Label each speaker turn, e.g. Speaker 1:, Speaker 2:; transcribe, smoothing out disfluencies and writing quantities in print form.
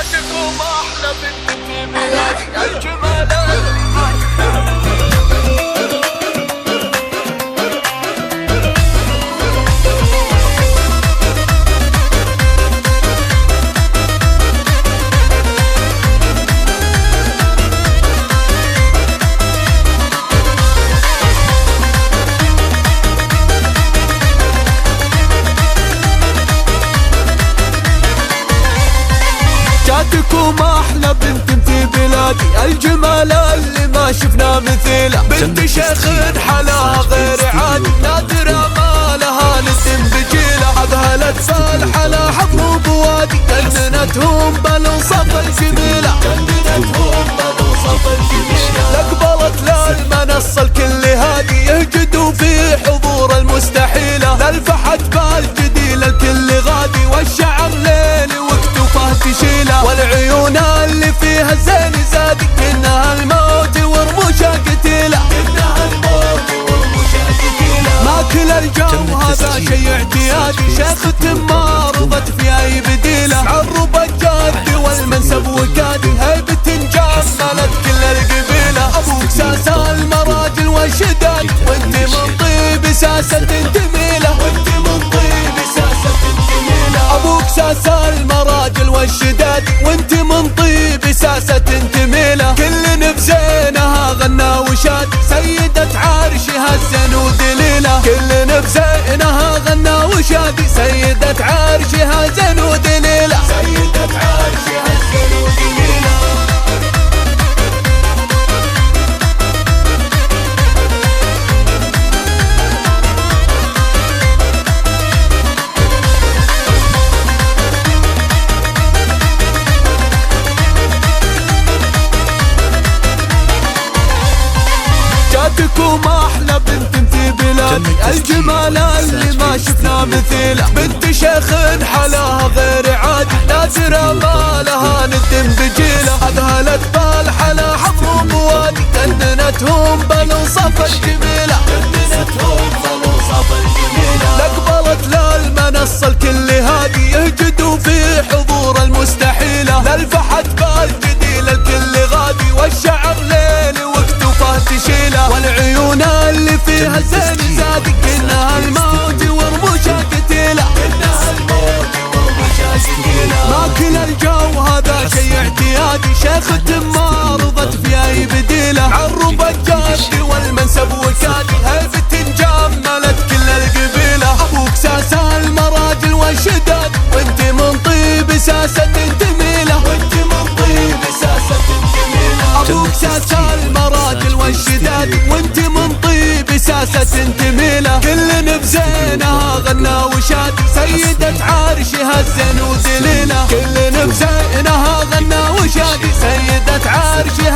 Speaker 1: جاتكم احلى بنت في بلادي الجمال اللي ما شفناه. جاتكم احلى بنت في بلادي الجمال اللي ما شفنا مثيله. بنت شيخ حلاها غير عادي نادرة ما لها ندم بجيله. اذهلت فالحلا حفر بوادي جننتهم بالوصف الجميله. لقبلت للمنصة الكل هادي يهجدوا في حضور المستحيله. للفحت بالجديل الكل غادي والشعر ليلي واكتفاه تشيله. والعيون اللي فيها الزين زادي كأنها الموت ورموشها قتيله. ما كل الجو هذا شي اعتيادي. شيخ ما رضت في اي بديله. عرب الجد والمنسب وكادي هيبة جملت كل القبيله. ابوك ساس المراجل والشداد وانت من طيب ساسة تميله. ابوك ساس المراجل والشداد وانت من طيب ساسة تميله. كل بزينها غنى وشاد سيدة عرشها الزين ودليله. كل بزينها غنى وشاد سيدة عرشها زين ودليله. سيدة عرشها الزين ودليله. جاتكم احلى بنت في بلادي الجمال اللي ما شفنا مثيله. بنت شيخ حلاها غير عادي نادرة ما لها ندم بجيله. اذهلت بالحلا حفر بوادي جننتهم بالوصف الجميله. لقبلت للمنصة الكل هادي يهجدوا في حضور المستحيله. للفحت بالجديل الكل غادي والشعر ليلي واكتفاه تشيله. والعيون اللي فيها الزين زادي كأنها الموت ورموشها قتيله. ما كل الجو هذا شي اعتيادي. شيخ ما رضت في اي بديله. عرب الجد والمنسب وكادي هيبة جملت كل القبيله. ابوك ساس المراجل والشداد وانت من طيب ساسة تميله. ابوك ساس المراجل والشداد وانت من طيب ساسة تميله. كل بزينها غنى وشاد سيدة عرشها الزين ودليله. كل بزينها غنى وشاد سيدة عرشها